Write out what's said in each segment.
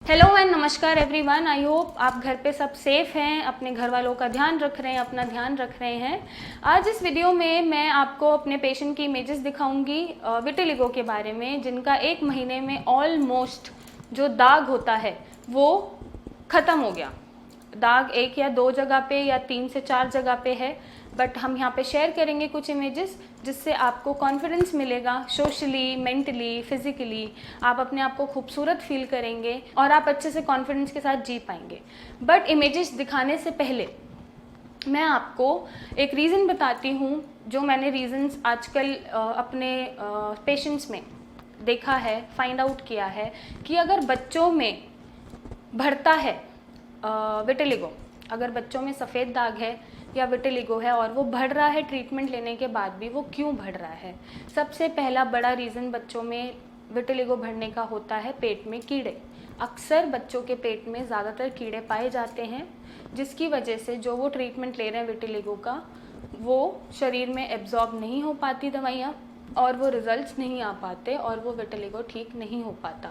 Hello and नमस्कार everyone. I hope आप घर पे सब सेफ हैं, अपने घर वालों का ध्यान रख रहे हैं, अपना ध्यान रख रहे हैं। आज इस वीडियो में मैं आपको अपने पेशेंट की इमेजेस दिखाऊंगी विटिलिगो के बारे में, जिनका 1 महीने में ऑलमोस्ट जो दाग होता है वो ख़त्म हो गया। दाग 1 या 2 जगह पे या 3 से 4 जगह पे है, बट हम यहाँ पे शेयर करेंगे कुछ इमेजेस जिससे आपको कॉन्फिडेंस मिलेगा। सोशली, मेंटली, फिजिकली आप अपने आप को खूबसूरत फील करेंगे और आप अच्छे से कॉन्फिडेंस के साथ जी पाएंगे। बट इमेजेस दिखाने से पहले मैं आपको एक रीज़न बताती हूँ, जो मैंने रीज़न्स आजकल अपने पेशेंट्स में देखा है, फाइंड आउट किया है कि अगर बच्चों में बढ़ता है विटिलिगो, अगर बच्चों में सफ़ेद दाग है या विटिलिगो है और वो बढ़ रहा है ट्रीटमेंट लेने के बाद भी, वो क्यों बढ़ रहा है। सबसे पहला बड़ा रीज़न बच्चों में विटिलिगो बढ़ने का होता है पेट में कीड़े। अक्सर बच्चों के पेट में ज़्यादातर कीड़े पाए जाते हैं, जिसकी वजह से जो वो ट्रीटमेंट ले रहे हैं विटिलिगो का, वो शरीर में एब्जॉर्ब नहीं हो पाती दवाइयाँ और वो रिजल्ट्स नहीं आ पाते और वो विटिलिगो ठीक नहीं हो पाता।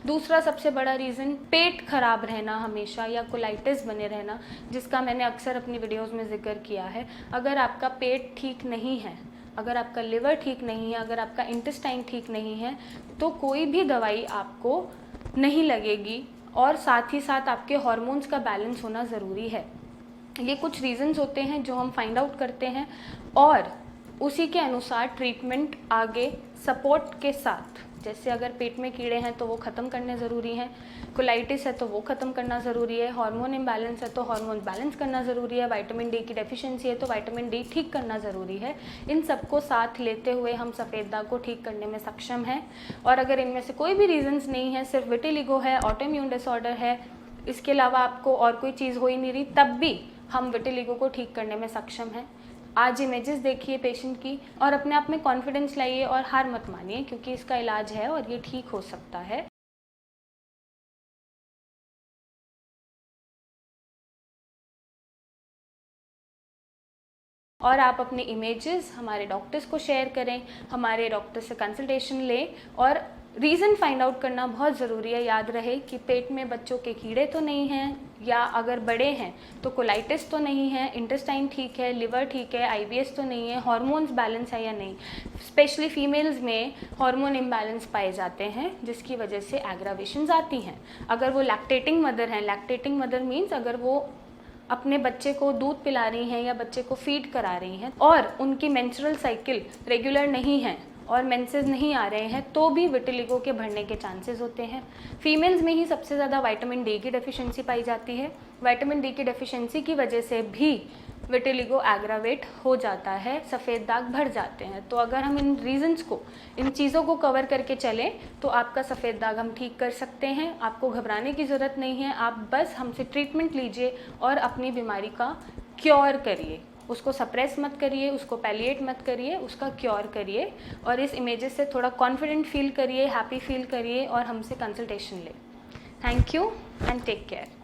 दूसरा सबसे बड़ा रीज़न पेट खराब रहना हमेशा, या कोलाइटिस बने रहना, जिसका मैंने अक्सर अपनी वीडियोस में जिक्र किया है। अगर आपका पेट ठीक नहीं है, अगर आपका लिवर ठीक नहीं है, अगर आपका इंटेस्टाइन ठीक नहीं है, तो कोई भी दवाई आपको नहीं लगेगी और साथ ही साथ आपके हॉर्मोन्स का बैलेंस होना ज़रूरी है। ये कुछ रीज़न्स होते हैं जो हम फाइंड आउट करते हैं और उसी के अनुसार ट्रीटमेंट आगे सपोर्ट के साथ, जैसे अगर पेट में कीड़े हैं तो वो ख़त्म करने ज़रूरी हैं, कोलाइटिस है तो वो ख़त्म करना ज़रूरी है, हार्मोन इम्बैलेंस है तो हार्मोन बैलेंस करना ज़रूरी है, विटामिन डी की डेफिशिएंसी है तो विटामिन डी ठीक करना ज़रूरी है। इन सबको साथ लेते हुए हम सफ़ेद दाग को ठीक करने में सक्षम हैं। और अगर इनमें से कोई भी रीज़न्स नहीं है, सिर्फ विटिलिगो है, ऑटोइम्यून डिसऑर्डर है, इसके अलावा आपको और कोई चीज़ हो ही नहीं रही, तब भी हम विटिलिगो को ठीक करने में सक्षम हैं। आज इमेजेस देखिए पेशेंट की और अपने आप में कॉन्फिडेंस लाइए और हार मत मानिए, क्योंकि इसका इलाज है और ये ठीक हो सकता है। और आप अपने इमेजेस हमारे डॉक्टर्स को शेयर करें, हमारे डॉक्टर से कंसल्टेशन लें और रीज़न फाइंड आउट करना बहुत ज़रूरी है। याद रहे कि पेट में बच्चों के कीड़े तो नहीं हैं, या अगर बड़े हैं तो कोलाइटिस तो नहीं है, इंटेस्टाइन ठीक है, लिवर ठीक है, आईबीएस तो नहीं है, हार्मोन्स बैलेंस है या नहीं। स्पेशली फीमेल्स में हार्मोन इम्बैलेंस पाए जाते हैं, जिसकी वजह से एग्रावेशंस आती हैं। अगर वो लैक्टेटिंग मदर हैं, लैक्टेटिंग मदर मीन्स अगर वो अपने बच्चे को दूध पिला रही हैं या बच्चे को फीड करा रही हैं और उनकी मेंस्ट्रुअल साइकिल रेगुलर नहीं है और मेंसेस नहीं आ रहे हैं, तो भी विटिलिगो के बढ़ने के चांसेस होते हैं। फीमेल्स में ही सबसे ज़्यादा विटामिन डी की डेफिशिएंसी पाई जाती है। विटामिन डी की डेफिशिएंसी की वजह से भी विटिलिगो एग्रावेट हो जाता है, सफ़ेद दाग बढ़ जाते हैं। तो अगर हम इन रीजंस को, इन चीज़ों को कवर करके चलें तो आपका सफ़ेद दाग हम ठीक कर सकते हैं। आपको घबराने की ज़रूरत नहीं है, आप बस हमसे ट्रीटमेंट लीजिए और अपनी बीमारी का क्योर करिए। उसको सप्रेस मत करिए, उसको पैलिएट मत करिए, उसका क्योर करिए। और इस इमेजेस से थोड़ा कॉन्फिडेंट फील करिए, हैप्पी फील करिए और हमसे कंसल्टेशन लें। Thank you and take care.